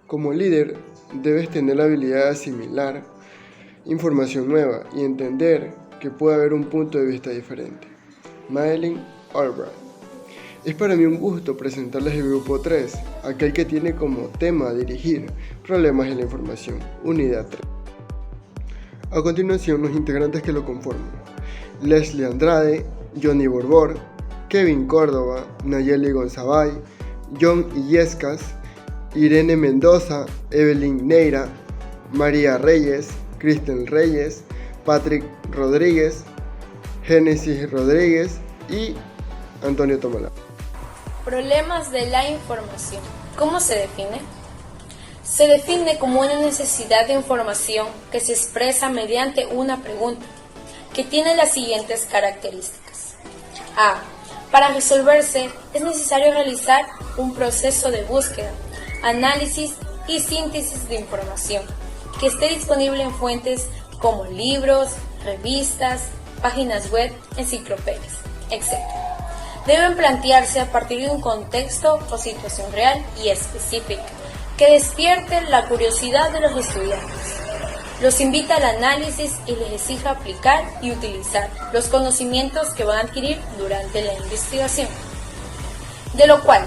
Como líder, debes tener la habilidad de asimilar información nueva y entender que puede haber un punto de vista diferente. Madeleine Albright. Es para mí un gusto presentarles el grupo 3, aquel que tiene como tema dirigir problemas en la información, unidad 3. A continuación, los integrantes que lo conforman: Leslie Andrade, Johnny Borbor, Kevin Córdoba, Nayeli Gonzabay, John Illescas, Irene Mendoza, Evelyn Neira, María Reyes, Kristen Reyes, Patrick Rodríguez, Génesis Rodríguez y Antonio Tomalá. Problemas de la información. ¿Cómo se define? Se define como una necesidad de información que se expresa mediante una pregunta, que tiene las siguientes características. A. Para resolverse es necesario realizar un proceso de búsqueda, análisis y síntesis de información, que esté disponible en fuentes como libros, revistas, páginas web, enciclopedias, etc. Deben plantearse a partir de un contexto o situación real y específica, que despierte la curiosidad de los estudiantes. Los invita al análisis y les exige aplicar y utilizar los conocimientos que van a adquirir durante la investigación. De lo cual,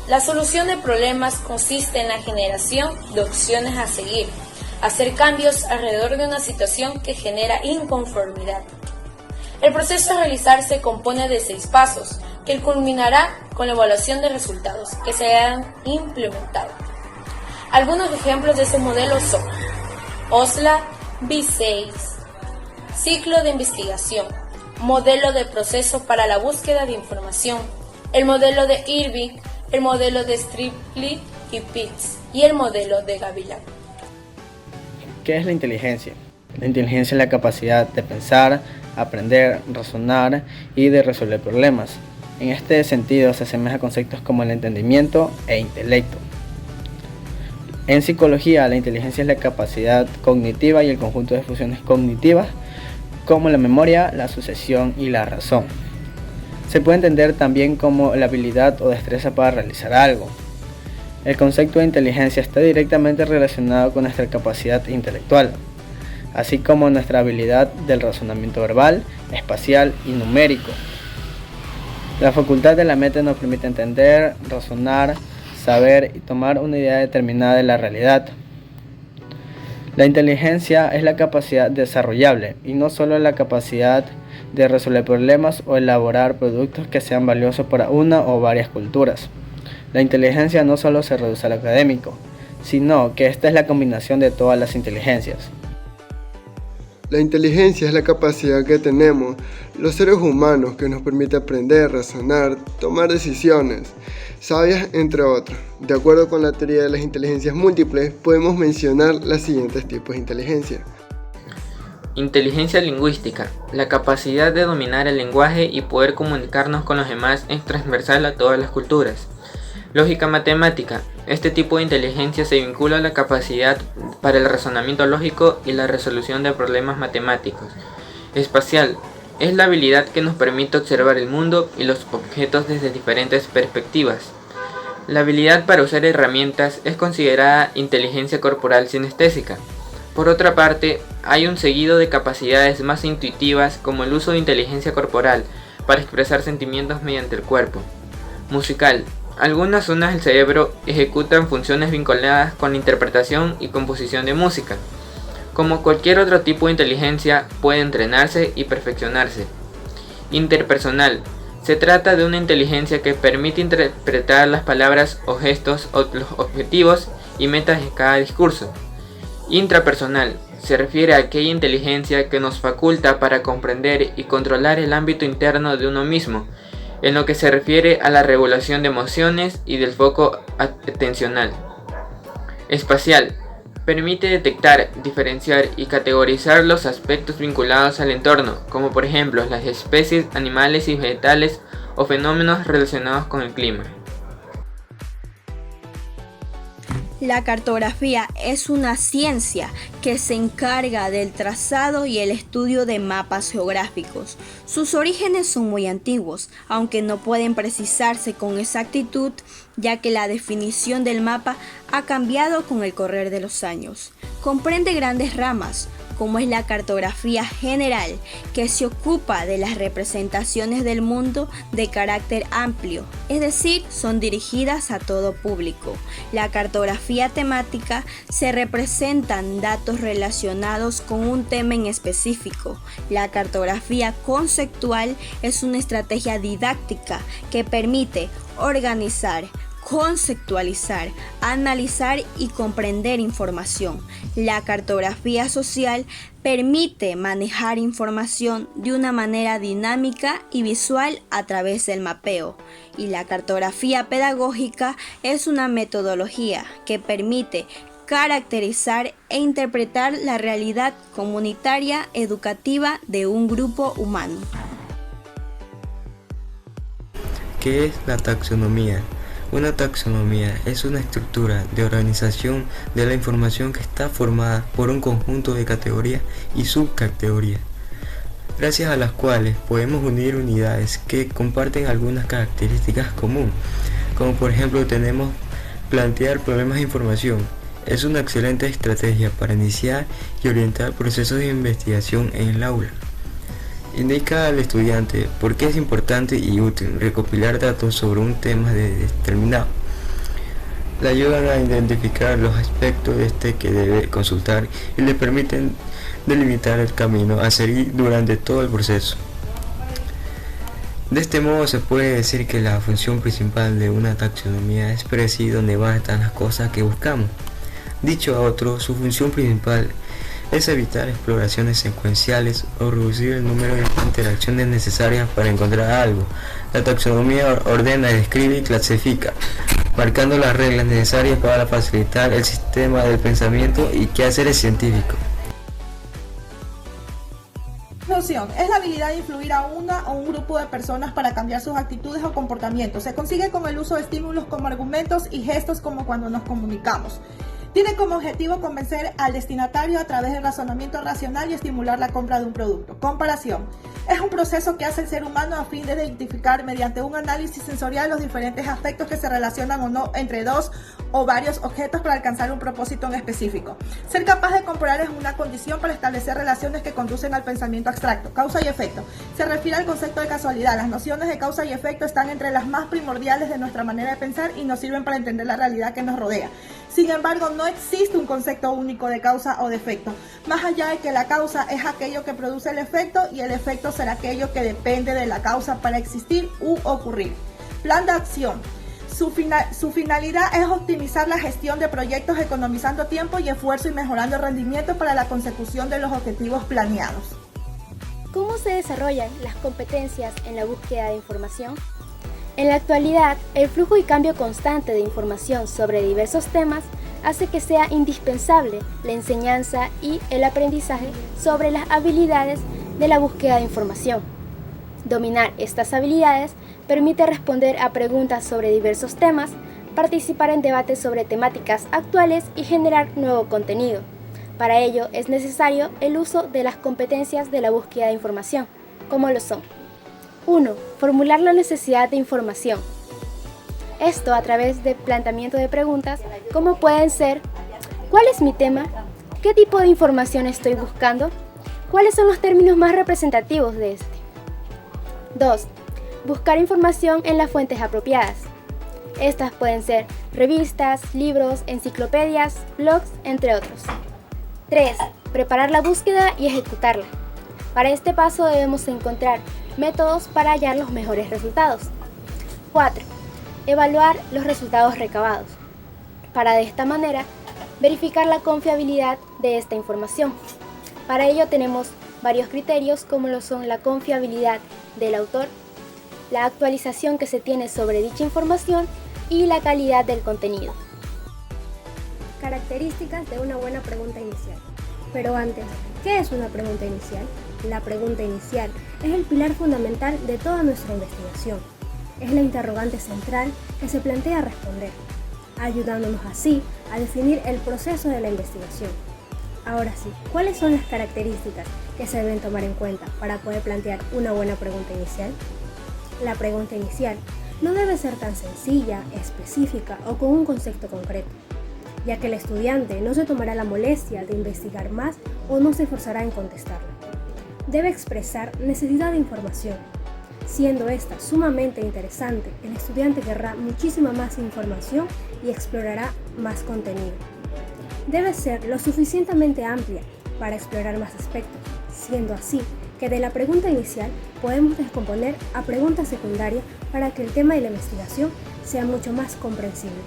la solución de problemas consiste en la generación de opciones a seguir, hacer cambios alrededor de una situación que genera inconformidad. El proceso a realizar se compone de 6 pasos, que culminará con la evaluación de resultados que se hayan implementado. Algunos ejemplos de este modelo son OSLA V6, ciclo de investigación, modelo de proceso para la búsqueda de información, el modelo de Irving, el modelo de Stripley y Pitts y el modelo de Gavilán. ¿Qué es la inteligencia? La inteligencia es la capacidad de pensar, aprender, razonar y de resolver problemas. En este sentido se asemeja a conceptos como el entendimiento e intelecto. En psicología, la inteligencia es la capacidad cognitiva y el conjunto de funciones cognitivas como la memoria, la asociación y la razón. Se puede entender también como la habilidad o destreza para realizar algo. El concepto de inteligencia está directamente relacionado con nuestra capacidad intelectual, así como nuestra habilidad del razonamiento verbal, espacial y numérico. La facultad de la mente nos permite entender, razonar, saber y tomar una idea determinada de la realidad. La inteligencia es la capacidad desarrollable y no solo la capacidad de resolver problemas o elaborar productos que sean valiosos para una o varias culturas. La inteligencia no solo se reduce al académico, sino que esta es la combinación de todas las inteligencias. La inteligencia es la capacidad que tenemos los seres humanos que nos permite aprender, razonar, tomar decisiones sabias, entre otras. De acuerdo con la teoría de las inteligencias múltiples, podemos mencionar los siguientes tipos de inteligencia. Inteligencia lingüística. La capacidad de dominar el lenguaje y poder comunicarnos con los demás es transversal a todas las culturas. Lógica matemática. Este tipo de inteligencia se vincula a la capacidad para el razonamiento lógico y la resolución de problemas matemáticos. Espacial. Es la habilidad que nos permite observar el mundo y los objetos desde diferentes perspectivas. La habilidad para usar herramientas es considerada inteligencia corporal sinestésica. Por otra parte, hay un seguido de capacidades más intuitivas como el uso de inteligencia corporal para expresar sentimientos mediante el cuerpo. Musical. Algunas zonas del cerebro ejecutan funciones vinculadas con la interpretación y composición de música. Como cualquier otro tipo de inteligencia, puede entrenarse y perfeccionarse. Interpersonal. Se trata de una inteligencia que permite interpretar las palabras o gestos o los objetivos y metas de cada discurso. Intrapersonal. Se refiere a aquella inteligencia que nos faculta para comprender y controlar el ámbito interno de uno mismo, en lo que se refiere a la regulación de emociones y del foco atencional. Espacial. Permite detectar, diferenciar y categorizar los aspectos vinculados al entorno, como por ejemplo las especies animales y vegetales o fenómenos relacionados con el clima. La cartografía es una ciencia que se encarga del trazado y el estudio de mapas geográficos. Sus orígenes son muy antiguos, aunque no pueden precisarse con exactitud, ya que la definición del mapa ha cambiado con el correr de los años. Comprende grandes ramas, como es la cartografía general, que se ocupa de las representaciones del mundo de carácter amplio, es decir, son dirigidas a todo público. La cartografía temática se representan datos relacionados con un tema en específico. La cartografía conceptual es una estrategia didáctica que permite organizar, conceptualizar, analizar y comprender información. La cartografía social permite manejar información de una manera dinámica y visual a través del mapeo. Y la cartografía pedagógica es una metodología que permite caracterizar e interpretar la realidad comunitaria educativa de un grupo humano. ¿Qué es la taxonomía? Una taxonomía es una estructura de organización de la información que está formada por un conjunto de categorías y subcategorías, gracias a las cuales podemos unir unidades que comparten algunas características comunes, como por ejemplo tenemos plantear problemas de información. Es una excelente estrategia para iniciar y orientar procesos de investigación en el aula. Indica al estudiante por qué es importante y útil recopilar datos sobre un tema determinado. Le ayudan a identificar los aspectos de este que debe consultar y le permiten delimitar el camino a seguir durante todo el proceso. De este modo se puede decir que la función principal de una taxonomía es predecir dónde van a estar las cosas que buscamos. Dicho a otro, su función principal es evitar exploraciones secuenciales o reducir el número de interacciones necesarias para encontrar algo. La taxonomía ordena, describe y clasifica, marcando las reglas necesarias para facilitar el sistema del pensamiento y quehaceres científicos. Noción es la habilidad de influir a una o un grupo de personas para cambiar sus actitudes o comportamientos. Se consigue con el uso de estímulos como argumentos y gestos como cuando nos comunicamos. Tiene como objetivo convencer al destinatario a través del razonamiento racional y estimular la compra de un producto. Comparación. Es un proceso que hace el ser humano a fin de identificar mediante un análisis sensorial los diferentes aspectos que se relacionan o no entre dos o varios objetos para alcanzar un propósito en específico. Ser capaz de comparar es una condición para establecer relaciones que conducen al pensamiento abstracto. Causa y efecto. Se refiere al concepto de casualidad. Las nociones de causa y efecto están entre las más primordiales de nuestra manera de pensar y nos sirven para entender la realidad que nos rodea. Sin embargo, no existe un concepto único de causa o de efecto, más allá de que la causa es aquello que produce el efecto y el efecto será aquello que depende de la causa para existir u ocurrir. Plan de acción. Su finalidad es optimizar la gestión de proyectos economizando tiempo y esfuerzo y mejorando el rendimiento para la consecución de los objetivos planeados. ¿Cómo se desarrollan las competencias en la búsqueda de información? En la actualidad, el flujo y cambio constante de información sobre diversos temas hace que sea indispensable la enseñanza y el aprendizaje sobre las habilidades de la búsqueda de información. Dominar estas habilidades permite responder a preguntas sobre diversos temas, participar en debates sobre temáticas actuales y generar nuevo contenido. Para ello es necesario el uso de las competencias de la búsqueda de información, como lo son: 1. Formular la necesidad de información. Esto a través de planteamiento de preguntas como pueden ser: ¿cuál es mi tema? ¿Qué tipo de información estoy buscando? ¿Cuáles son los términos más representativos de este? 2. Buscar información en las fuentes apropiadas. Estas pueden ser revistas, libros, enciclopedias, blogs, entre otros. 3. Preparar la búsqueda y ejecutarla. Para este paso debemos encontrar métodos para hallar los mejores resultados. 4. Evaluar los resultados recabados, para de esta manera verificar la confiabilidad de esta información. Para ello tenemos varios criterios como lo son la confiabilidad del autor, la actualización que se tiene sobre dicha información y la calidad del contenido. Características de una buena pregunta inicial. Pero antes, ¿qué es una pregunta inicial? La pregunta inicial es el pilar fundamental de toda nuestra investigación. Es la interrogante central que se plantea responder. ayudándonos así a definir el proceso de la investigación. Ahora sí, ¿cuáles son las características que se deben tomar en cuenta para poder plantear una buena pregunta inicial? La pregunta inicial no debe ser tan sencilla, específica o con un concepto concreto, ya que el estudiante no se tomará la molestia de investigar más o no se esforzará en contestarla. Debe expresar necesidad de información. Siendo esta sumamente interesante, el estudiante querrá muchísima más información y explorará más contenido. Debe ser lo suficientemente amplia para explorar más aspectos, siendo así que de la pregunta inicial podemos descomponer a preguntas secundarias para que el tema de la investigación sea mucho más comprensible.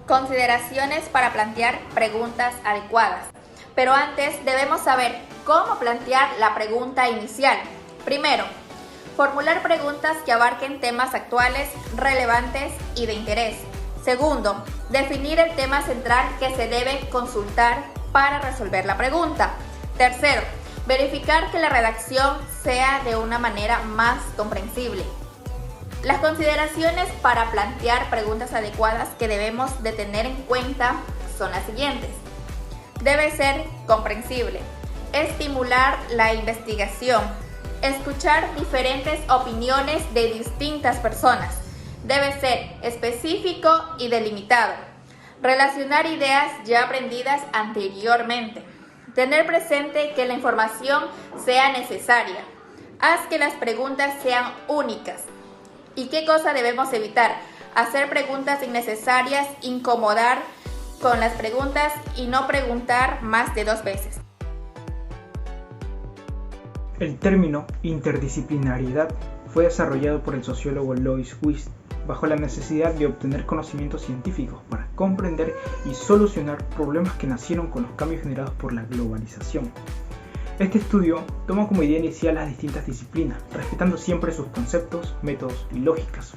Consideraciones para plantear preguntas adecuadas. Pero antes debemos saber cómo plantear la pregunta inicial. Primero, formular preguntas que abarquen temas actuales, relevantes y de interés. Segundo, definir el tema central que se debe consultar para resolver la pregunta. Tercero, verificar que la redacción sea de una manera más comprensible. Las consideraciones para plantear preguntas adecuadas que debemos de tener en cuenta son las siguientes. Debe ser comprensible, estimular la investigación, escuchar diferentes opiniones de distintas personas. Debe ser específico y delimitado. Relacionar ideas ya aprendidas anteriormente. Tener presente que la información sea necesaria. Haz que las preguntas sean únicas. ¿Y qué cosa debemos evitar? Hacer preguntas innecesarias, incomodar con las preguntas y no preguntar más de 2 veces. El término interdisciplinariedad fue desarrollado por el sociólogo Lois West bajo la necesidad de obtener conocimientos científicos para comprender y solucionar problemas que nacieron con los cambios generados por la globalización. Este estudio toma como idea inicial las distintas disciplinas, respetando siempre sus conceptos, métodos y lógicas.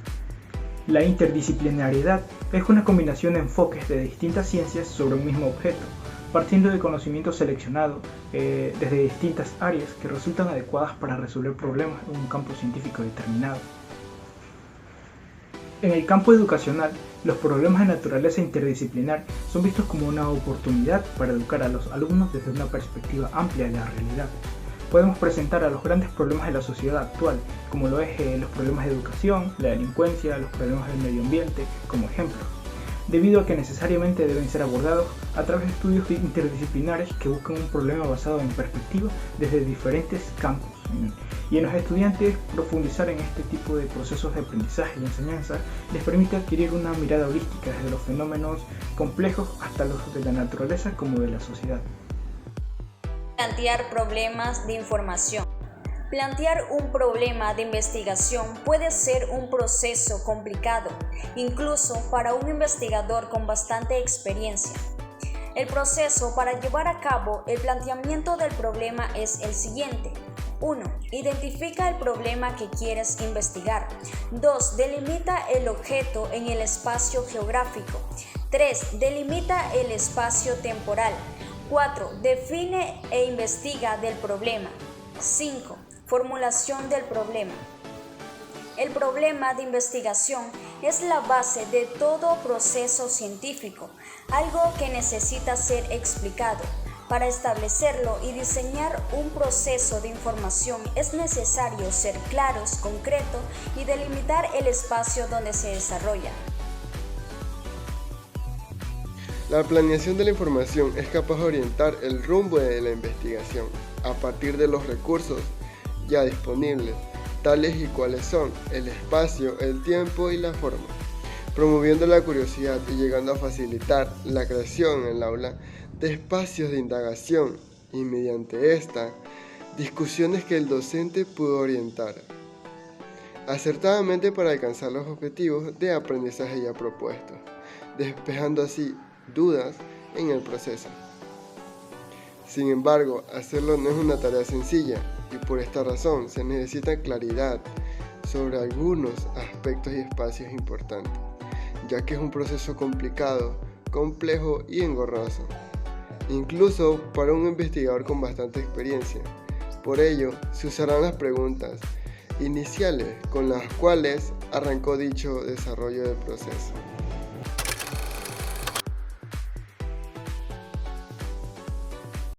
La interdisciplinariedad es una combinación de enfoques de distintas ciencias sobre un mismo objeto, partiendo de conocimientos seleccionados desde distintas áreas que resultan adecuadas para resolver problemas en un campo científico determinado. En el campo educacional, los problemas de naturaleza interdisciplinar son vistos como una oportunidad para educar a los alumnos desde una perspectiva amplia de la realidad. Podemos presentar a los grandes problemas de la sociedad actual, como lo es los problemas de educación, la delincuencia, los problemas del medio ambiente, como ejemplos, debido a que necesariamente deben ser abordados a través de estudios interdisciplinares que buscan un problema basado en perspectiva desde diferentes campos. Y en los estudiantes profundizar en este tipo de procesos de aprendizaje y enseñanza les permite adquirir una mirada holística desde los fenómenos complejos hasta los de la naturaleza como de la sociedad. Plantear problemas de información. Plantear un problema de investigación puede ser un proceso complicado, incluso para un investigador con bastante experiencia. El proceso para llevar a cabo el planteamiento del problema es el siguiente. 1. Identifica el problema que quieres investigar. 2. Delimita el objeto en el espacio geográfico. 3. Delimita el espacio temporal. 4. Define e investiga del problema. 5. Formulación del problema. El problema de investigación es la base de todo proceso científico, algo que necesita ser explicado. Para establecerlo y diseñar un proceso de información es necesario ser claros, concreto y delimitar el espacio donde se desarrolla. La planeación de la información es capaz de orientar el rumbo de la investigación a partir de los recursos ya disponibles, tales y cuales son el espacio, el tiempo y la forma, promoviendo la curiosidad y llegando a facilitar la creación en el aula de espacios de indagación y mediante esta, discusiones que el docente pudo orientar acertadamente para alcanzar los objetivos de aprendizaje ya propuestos, despejando así dudas en el proceso. Sin embargo, hacerlo no es una tarea sencilla y por esta razón se necesita claridad sobre algunos aspectos y espacios importantes, ya que es un proceso complicado, complejo y engorroso, incluso para un investigador con bastante experiencia. Por ello, se usarán las preguntas iniciales con las cuales arrancó dicho desarrollo del proceso.